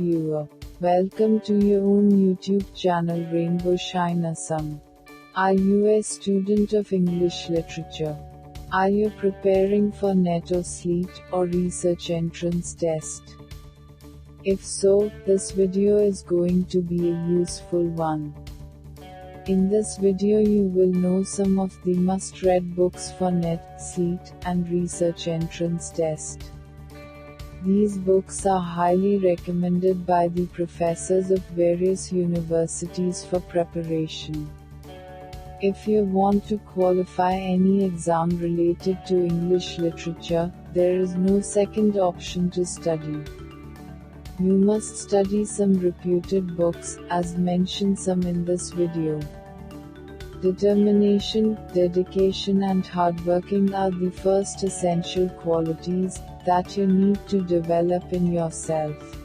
viewer. Welcome to your own YouTube channel Rainbow Shine Assam. Are you a student of English literature? Are you preparing for NET or Slet, or research entrance test? If so, this video is going to be a useful one. In this video you will know some of the must-read books for NET, Slet, and research entrance test. These books are highly recommended by the professors of various universities for preparation. If you want to qualify any exam related to English literature, there is no second option to study. You must study some reputed books, as mentioned some in this video. Determination, dedication and hardworking are the first essential qualities that you need to develop in yourself.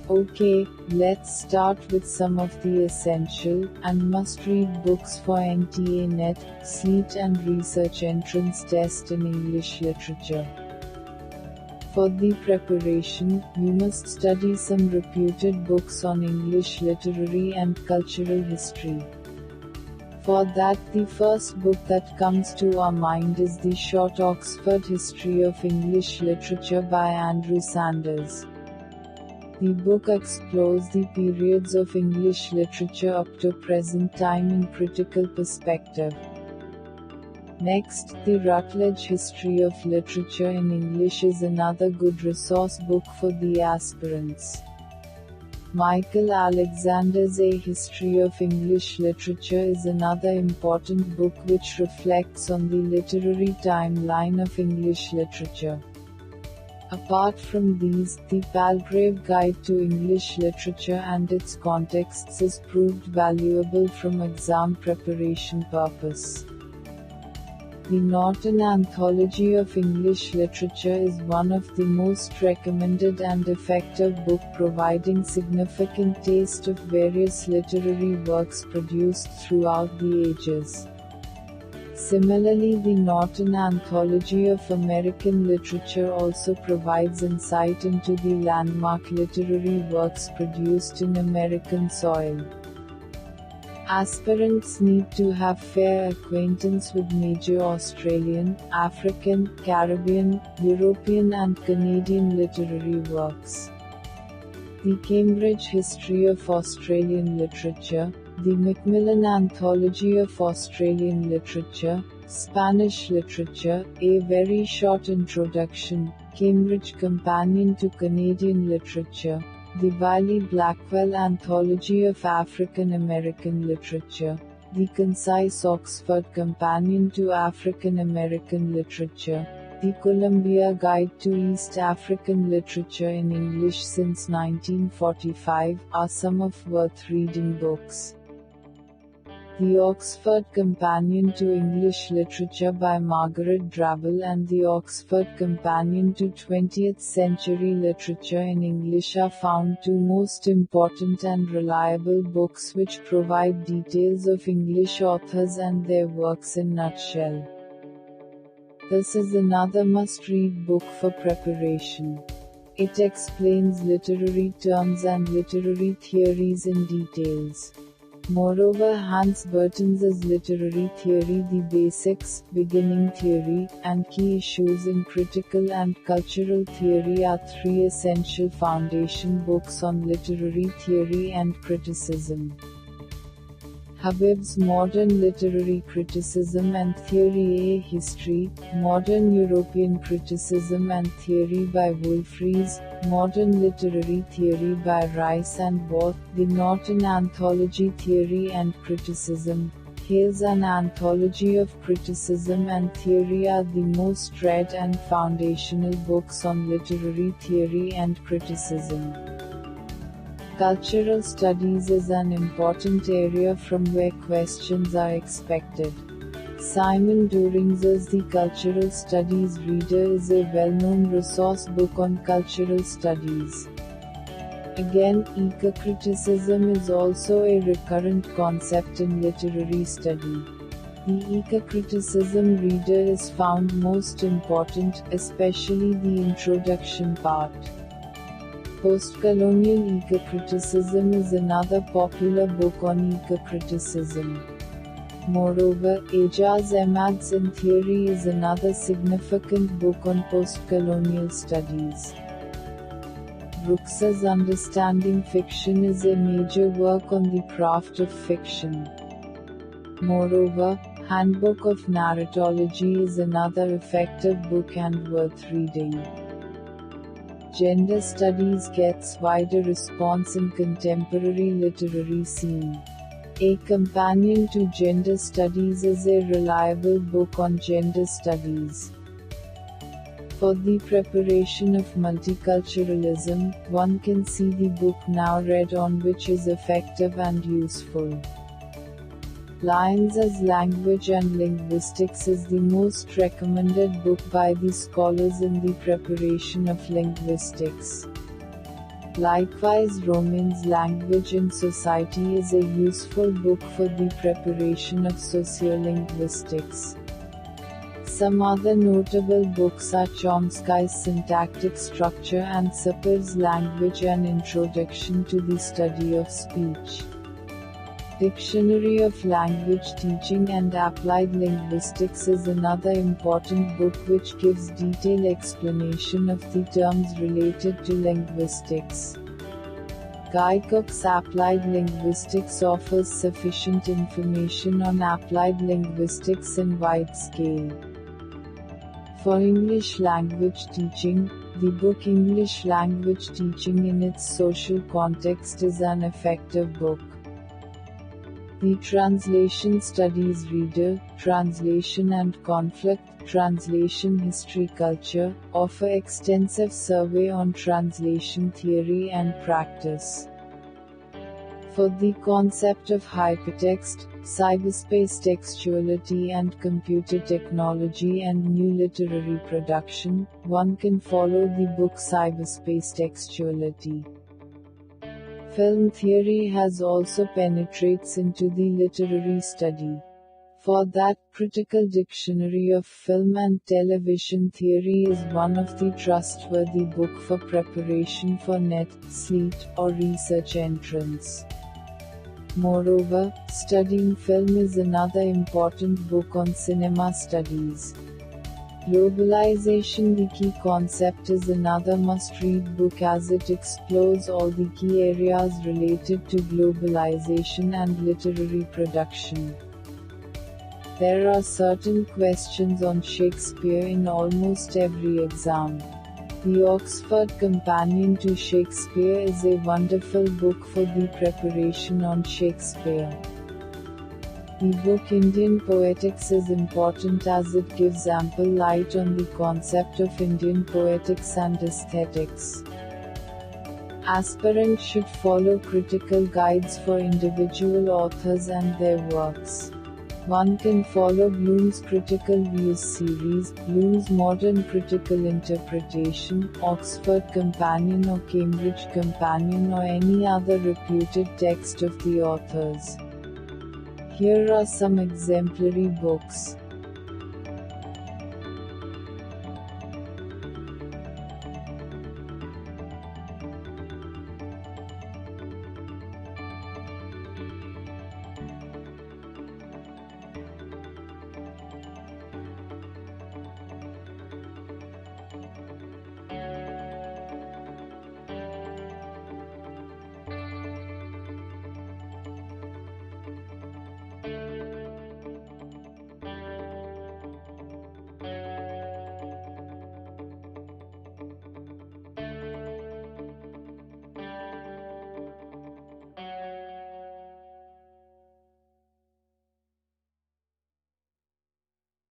Okay, let's start with some of the essential and must-read books for NTA-NET, Slet and research entrance test in English literature. For the preparation, you must study some reputed books on English literary and cultural history. For that, the first book that comes to our mind is the short Oxford History of English Literature by Andrew Sanders. The book explores the periods of English literature up to present time in critical perspective. Next, the Routledge History of Literature in English is another good resource book for the aspirants. Michael Alexander's A History of English Literature is another important book which reflects on the literary timeline of English literature. Apart from these, the Palgrave Guide to English Literature and its contexts is proved valuable from exam preparation purpose. The Norton Anthology of English Literature is one of the most recommended and effective book providing significant taste of various literary works produced throughout the ages. Similarly, the Norton Anthology of American Literature also provides insight into the landmark literary works produced in American soil. Aspirants need to have fair acquaintance with major Australian, African, Caribbean, European and Canadian literary works. The Cambridge History of Australian Literature, the Macmillan Anthology of Australian Literature, Spanish Literature, A Very Short Introduction, Cambridge Companion to Canadian Literature, the Wiley-Blackwell Anthology of African American Literature, the Concise Oxford Companion to African American Literature, the Columbia Guide to East African Literature in English since 1945 are some of worth reading books. The Oxford Companion to English Literature by Margaret Drabble and the Oxford Companion to 20th Century Literature in English are found two most important and reliable books which provide details of English authors and their works in nutshell. This is another must-read book for preparation. It explains literary terms and literary theories in details. Moreover, Hans Burton's Literary Theory, The Basics, Beginning Theory, and Key Issues in Critical and Cultural Theory are three essential foundation books on literary theory and criticism. Habib's Modern Literary Criticism and Theory, A History, Modern European Criticism and Theory by Wolfries, Modern Literary Theory by Rice and Worth, The Norton Anthology Theory and Criticism, Hales An Anthology of Criticism and Theory are the most read and foundational books on literary theory and criticism. Cultural studies is an important area from where questions are expected. Simon Doering's The Cultural Studies Reader is a well-known resource book on cultural studies. Again, eco-criticism is also a recurrent concept in literary study. The eco-criticism reader is found most important, especially the introduction part. Postcolonial Eco-Criticism is another popular book on eco-criticism. Moreover, Ejaz Ahmad's In Theory is another significant book on postcolonial studies. Brooks's Understanding Fiction is a major work on the craft of fiction. Moreover, Handbook of Narratology is another effective book and worth reading. Gender Studies gets wider response in contemporary literary scene. A Companion to Gender Studies is a reliable book on gender studies. For the preparation of multiculturalism, one can see the book Now Read On, which is effective and useful. Lyons as Language and Linguistics is the most recommended book by the scholars in the preparation of linguistics. Likewise, Roman's Language and Society is a useful book for the preparation of sociolinguistics. Some other notable books are Chomsky's Syntactic Structure and Sapir's Language: An Introduction to the Study of Speech. Dictionary of Language Teaching and Applied Linguistics is another important book which gives detailed explanation of the terms related to linguistics. Guy Cook's Applied Linguistics offers sufficient information on applied linguistics in wide scale. For English language teaching, the book English Language Teaching in its Social Context is an effective book. The Translation Studies Reader, Translation and Conflict, Translation History Culture, offer extensive survey on translation theory and practice. For the concept of hypertext, cyberspace textuality and computer technology and new literary production, one can follow the book Cyberspace Textuality. Film theory has also penetrates into the literary study. For that, Critical Dictionary of Film and Television Theory is one of the trustworthy book for preparation for NET, Slet, or research entrance. Moreover, Studying Film is another important book on cinema studies. Globalization: The Key Concept is another must-read book as it explores all the key areas related to globalization and literary production. There are certain questions on Shakespeare in almost every exam. The Oxford Companion to Shakespeare is a wonderful book for the preparation on Shakespeare. The book Indian Poetics is important as it gives ample light on the concept of Indian poetics and aesthetics. Aspirants should follow critical guides for individual authors and their works. One can follow Bloom's Critical Views series, Bloom's Modern Critical Interpretation, Oxford Companion or Cambridge Companion or any other reputed text of the authors. Here are some exemplary books.